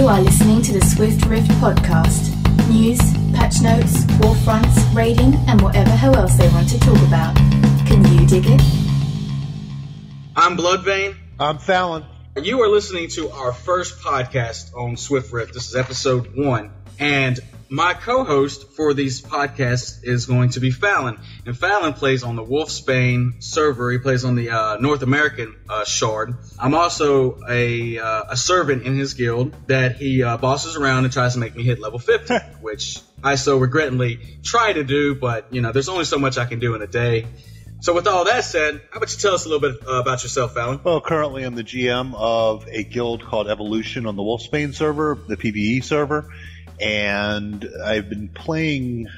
are listening to the Swift Rift podcast. News, patch notes, warfronts, raiding, and whatever hell else they want to talk about. Can you dig it? I'm Bloodvein. I'm Fallon. You are listening to our first podcast on Swift Rift. This is episode 1. And my co-host for these podcasts is going to be Fallon. And Fallon plays on the Wolfsbane server. He plays on the North American shard. I'm also a servant in his guild that he bosses around and tries to make me hit level 50, which I so regrettably try to do, but, you know, there's only so much I can do in a day. So with all that said, how about you tell us a little bit about yourself, Fallon? Well, currently I'm the GM of a guild called Evolution on the Wolfsbane server, the PvE server. And I've been playing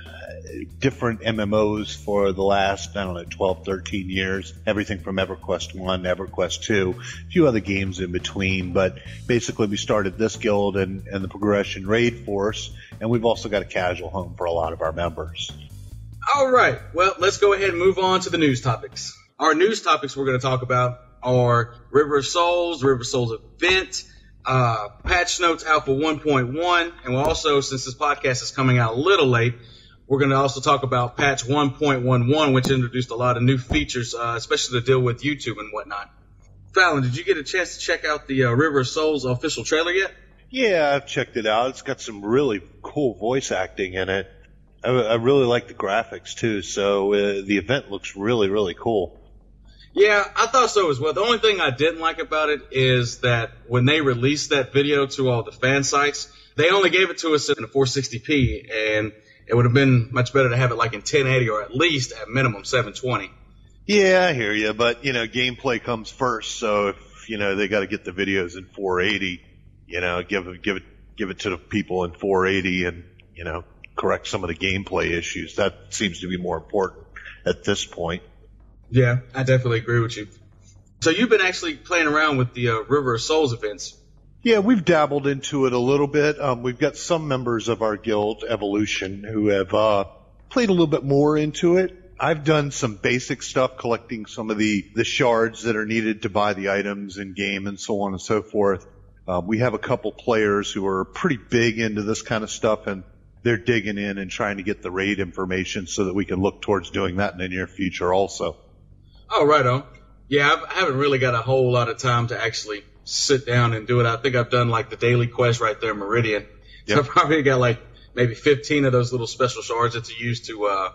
different MMOs for the last, 12, 13 years. Everything from EverQuest 1, EverQuest 2, a few other games in between. But basically we started this guild and the Progression Raid Force, and we've also got a casual home for a lot of our members. All right. Well, let's go ahead and move on to the news topics. Our news topics we're going to talk about are River of Souls event, patch notes alpha 1.1, and we'll also, since this podcast is coming out a little late, we're going to also talk about patch 1.11, which introduced a lot of new features, especially to deal with YouTube and whatnot. Fallon, did you get a chance to check out the River of Souls official trailer yet? Yeah, I've checked it out. It's got some really cool voice acting in it. I really like the graphics too, so the event looks really, really cool. Yeah, I thought so as well. The only thing I didn't like about it is that when they released that video to all the fan sites, they only gave it to us in a 460p, and it would have been much better to have it like in 1080 or at least at minimum 720. Yeah, I hear you, but, gameplay comes first, so if, they got to get the videos in 480, give it to the people in 480 and, correct some of the gameplay issues. That seems to be more important at this point. Yeah, I definitely agree with you. So you've been actually playing around with the River of Souls events. Yeah, we've dabbled into it a little bit. We've got some members of our guild, Evolution, who have played a little bit more into it. I've done some basic stuff, collecting some of the shards that are needed to buy the items in game and so on and so forth. We have a couple players who are pretty big into this kind of stuff, and they're digging in and trying to get the raid information so that we can look towards doing that in the near future also. Oh, right on. Yeah, I haven't really got a whole lot of time to actually sit down and do it. I think I've done like the daily quest right there in Meridian. So I've probably got like maybe 15 of those little special shards that you use to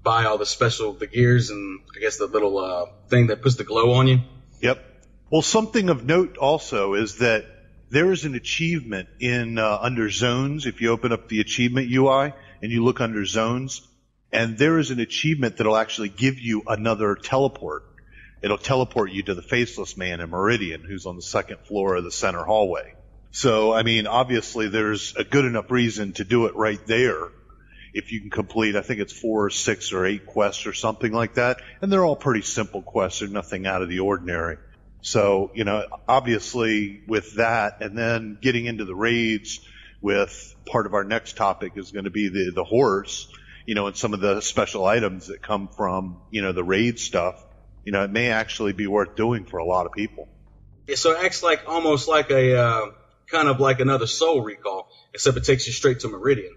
buy all the gears and I guess the little thing that puts the glow on you. Yep. Well, something of note also is that there is an achievement in under zones. If you open up the achievement UI and you look under zones, and there is an achievement that'll actually give you another teleport. It'll teleport you to the Faceless Man in Meridian, who's on the second floor of the center hallway. So, obviously there's a good enough reason to do it right there. If you can complete, I think it's 4 or 6 or 8 quests or something like that. And they're all pretty simple quests. They're nothing out of the ordinary. So, obviously with that, and then getting into the raids with part of our next topic is going to be the horse, and some of the special items that come from, the raid stuff, it may actually be worth doing for a lot of people. Yeah, so it acts like almost like a kind of like another Soul Recall, except it takes you straight to Meridian.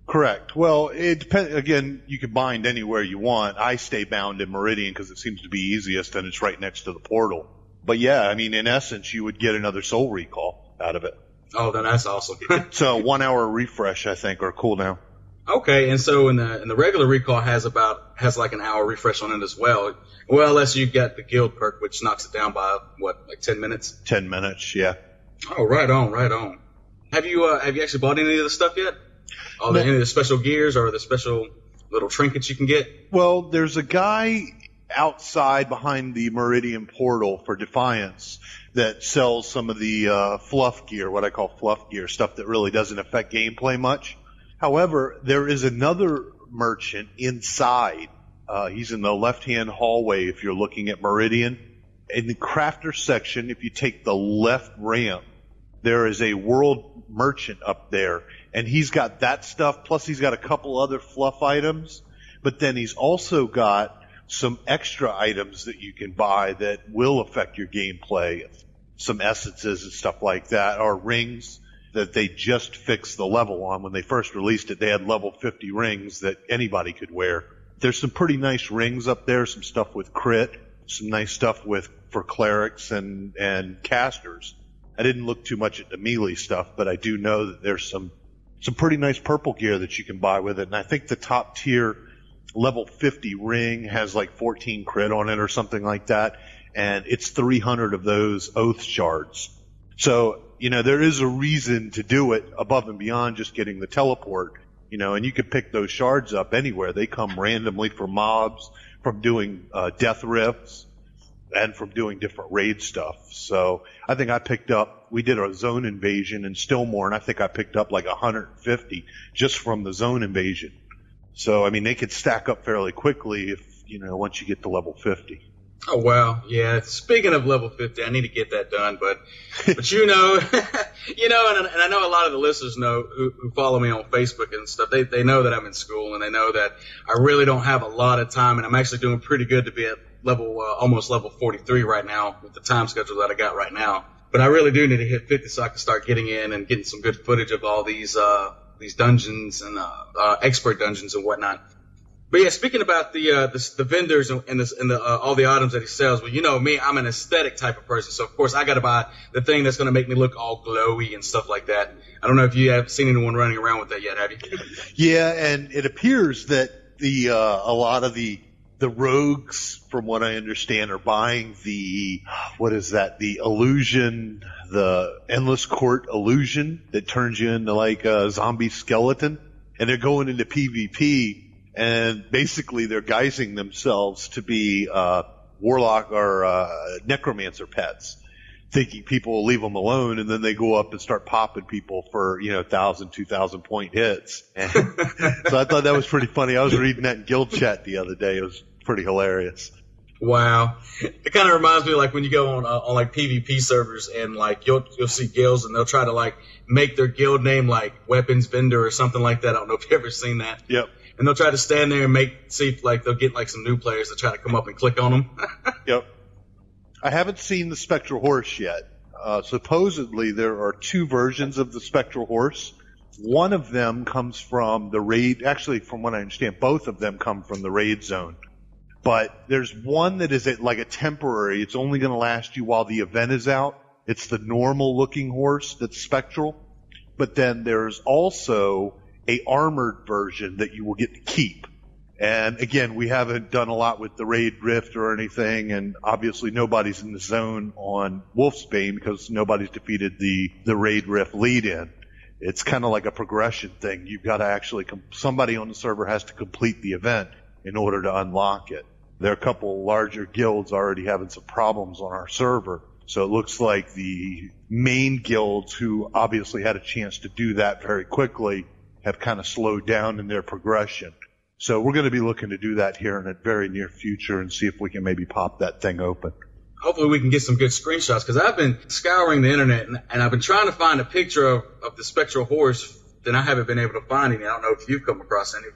Correct. Well, it depends. Again, you can bind anywhere you want. I stay bound in Meridian because it seems to be easiest and it's right next to the portal. But yeah, in essence, you would get another Soul Recall out of it. Oh, then that's awesome. It's a 1 hour refresh, I think, or cooldown. Okay, and so in the regular recall has like an hour refresh on it as well. Well, unless you get the guild perk, which knocks it down by like 10 minutes? 10 minutes, yeah. Oh, right on. Have you actually bought any of the stuff yet? Any of the special gears or the special little trinkets you can get? Well, there's a guy outside behind the Meridian portal for Defiance that sells some of the fluff gear, what I call fluff gear, stuff that really doesn't affect gameplay much. However, there is another merchant inside. He's in the left-hand hallway if you're looking at Meridian. In the crafter section, if you take the left ramp, there is a world merchant up there. And he's got that stuff, plus he's got a couple other fluff items. But then he's also got some extra items that you can buy that will affect your gameplay. Some essences and stuff like that, or rings. that they just fixed the level on. When they first released it, they had level 50 rings that anybody could wear. There's some pretty nice rings up there, some stuff with crit, some nice stuff for clerics and casters. I didn't look too much at the melee stuff, but I do know that there's some pretty nice purple gear that you can buy with it. And I think the top tier level 50 ring has like 14 crit on it or something like that. And it's 300 of those oath shards. So, there is a reason to do it above and beyond just getting the teleport, and you can pick those shards up anywhere. They come randomly from mobs, from doing death rifts, and from doing different raid stuff. So I think we did a zone invasion in Stillmore, and I think I picked up like 150 just from the zone invasion. So, they could stack up fairly quickly if, once you get to level 50. Oh, wow. Yeah. Speaking of level 50, I need to get that done, but and I know a lot of the listeners know who follow me on Facebook and stuff. They know that I'm in school, and they know that I really don't have a lot of time, and I'm actually doing pretty good to be at almost level 43 right now with the time schedule that I got right now. But I really do need to hit 50 so I can start getting in and getting some good footage of all these dungeons and expert dungeons and whatnot. But yeah, speaking about the vendors and all the items that he sells, well, me, I'm an aesthetic type of person, so of course I got to buy the thing that's going to make me look all glowy and stuff like that. I don't know if you have seen anyone running around with that yet, have you? Yeah, and it appears that a lot of the rogues, from what I understand, are buying the illusion, the endless court illusion that turns you into like a zombie skeleton, and they're going into PvP. And basically, they're guising themselves to be warlock or necromancer pets, thinking people will leave them alone, and then they go up and start popping people for 1,000, 2,000 point hits. And so I thought that was pretty funny. I was reading that in guild chat the other day. It was pretty hilarious. Wow, it kind of reminds me of like when you go on like PvP servers and like you'll see guilds and they'll try to like make their guild name like weapons vendor or something like that. I don't know if you've ever seen that. Yep. And they'll try to stand there and see if like they'll get like some new players to try to come up and click on them. Yep. I haven't seen the Spectral Horse yet. Supposedly there are two versions of the Spectral Horse. One of them comes from the raid. Actually, from what I understand, both of them come from the raid zone. But there's one that is like a temporary. It's only going to last you while the event is out. It's the normal looking horse that's spectral. But then there's also a armored version that you will get to keep. And again, we haven't done a lot with the raid rift or anything, and obviously nobody's in the zone on Wolfsbane because nobody's defeated the raid rift lead-in. It's kind of like a progression thing. You've got to actually somebody on the server has to complete the event in order to unlock it. There are a couple larger guilds already having some problems on our server. So it looks like the main guilds, who obviously had a chance to do that very quickly, have kind of slowed down in their progression. So we're going to be looking to do that here in the very near future and see if we can maybe pop that thing open. Hopefully we can get some good screenshots, because I've been scouring the internet and I've been trying to find a picture of the Spectral Horse, and I haven't been able to find any. I don't know if you've come across any.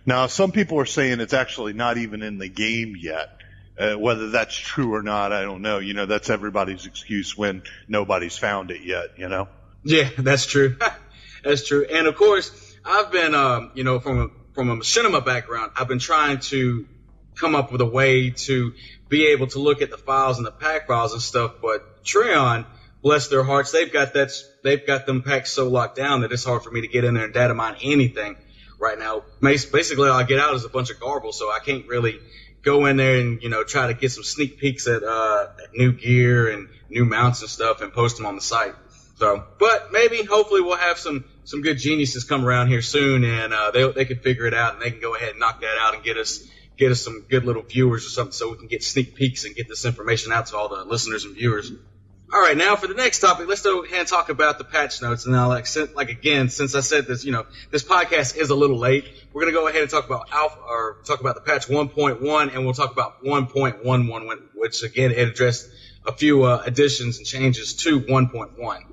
Now, some people are saying it's actually not even in the game yet. Whether that's true or not, I don't know. That's everybody's excuse when nobody's found it yet, Yeah, that's true. That's true. And of course, I've been, from a machinima background, I've been trying to come up with a way to be able to look at the files and the pack files and stuff. But Treon, bless their hearts, they've got them packs so locked down that it's hard for me to get in there and data mine anything right now. Basically, all I get out is a bunch of garble, so I can't really go in there and, try to get some sneak peeks at new gear and new mounts and stuff and post them on the site. So, but maybe, hopefully, we'll have some good geniuses come around here soon, and they can figure it out, and they can go ahead and knock that out and get us some good little viewers or something, so we can get sneak peeks and get this information out to all the listeners and viewers. All right, now for the next topic, let's go ahead and talk about the patch notes. And now, again, since I said this, this podcast is a little late, we're gonna go ahead and talk about talk about the patch 1.1, and we'll talk about 1.11, which again it addressed a few additions and changes to 1.1.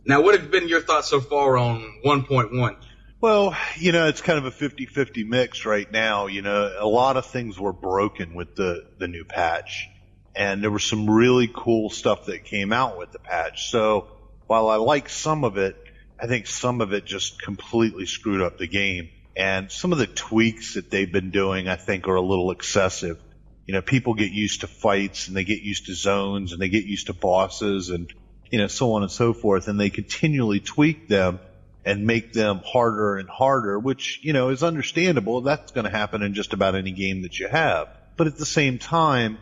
Now, what have been your thoughts so far on 1.1? Well, it's kind of a 50-50 mix right now. A lot of things were broken with the new patch, and there was some really cool stuff that came out with the patch. So while I like some of it, I think some of it just completely screwed up the game. And some of the tweaks that they've been doing, I think, are a little excessive. You know, people get used to fights and they get used to zones and they get used to bosses and, you know, so on and so forth. And they continually tweak them and make them harder and harder, which, you know, is understandable. That's going to happen in just about any game that you have. But at the same time,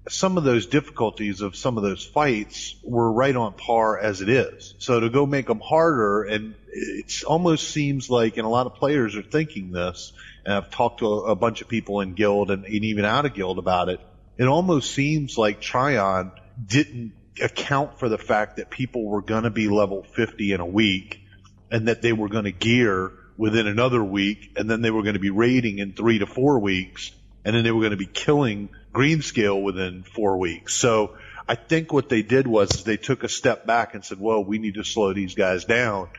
some of those difficulties of some of those fights were right on par as it is. So to go make them harder, and it almost seems like, and a lot of players are thinking this, and I've talked to a bunch of people in Guild and even out of Guild about it, it almost seems like Trion didn't account for the fact that people were going to be level 50 in a week, and that they were going to gear within another week, and then they were going to be raiding in 3 to 4 weeks, and then they were going to be killing Greenscale within 4 weeks. So I think what they did was they took a step back and said, well, we need to slow these guys down.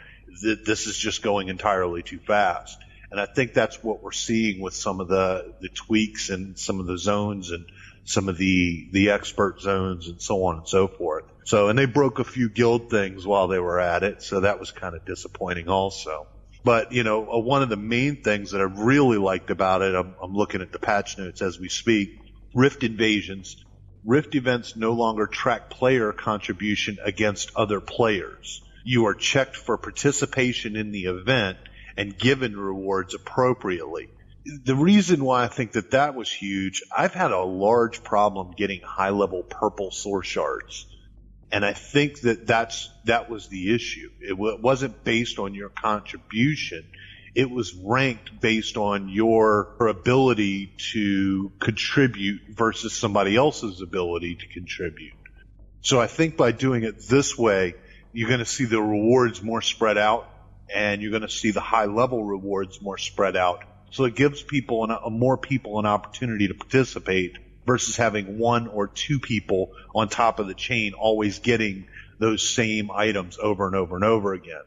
This is just going entirely too fast. And I think that's what we're seeing with some of the tweaks and some of the zones and some of the expert zones and so on and so forth. So, and they broke a few guild things while they were at it, so that was kind of disappointing also. But, you know, one of the main things that I really liked about it, I'm looking at the patch notes as we speak, Rift invasions. Rift events no longer track player contribution against other players. You are checked for participation in the event and given rewards appropriately. The reason why I think that was huge, I've had a large problem getting high-level purple source shards. And I think that was the issue. It wasn't based on your contribution. It was ranked based on your ability to contribute versus somebody else's ability to contribute. So I think by doing it this way, you're going to see the rewards more spread out, and you're going to see the high-level rewards more spread out. So it gives people more people an opportunity to participate versus having 1 or 2 people on top of the chain always getting those same items over and over and over again.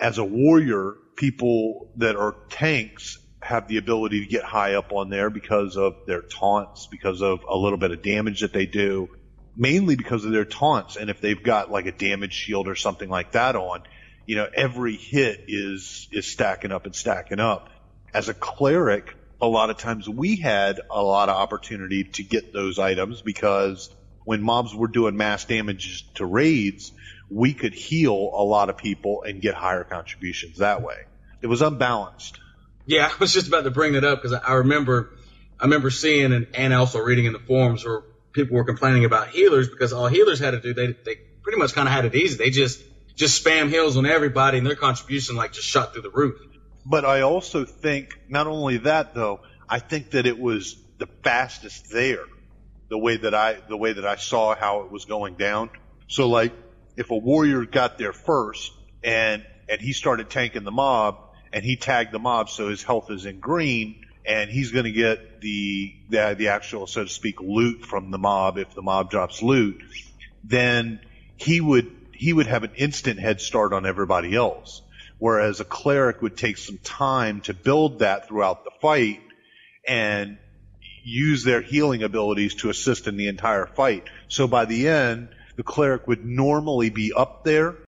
As a warrior, people that are tanks have the ability to get high up on there because of their taunts, because of a little bit of damage that they do, mainly because of their taunts. And if they've got like a damage shield or something like that on, you know, every hit is stacking up and stacking up. As a cleric, a lot of times we had a lot of opportunity to get those items because when mobs were doing mass damage to raids, we could heal a lot of people and get higher contributions that way. It was unbalanced. Yeah, I was just about to bring that up because I remember seeing and also reading in the forums where people were complaining about healers because all healers had to do, they pretty much kind of had it easy. They just spam heals on everybody and their contribution like just shot through the roof. But I also think, not only that though, I think that it was the fastest there, the way that I saw how it was going down. So like, if a warrior got there first and he started tanking the mob and he tagged the mob so his health is in green and he's going to get the actual, so to speak, loot from the mob if the mob drops loot, then he would have an instant head start on everybody else. Whereas a cleric would take some time to build that throughout the fight and use their healing abilities to assist in the entire fight. So by the end, the cleric would normally be up there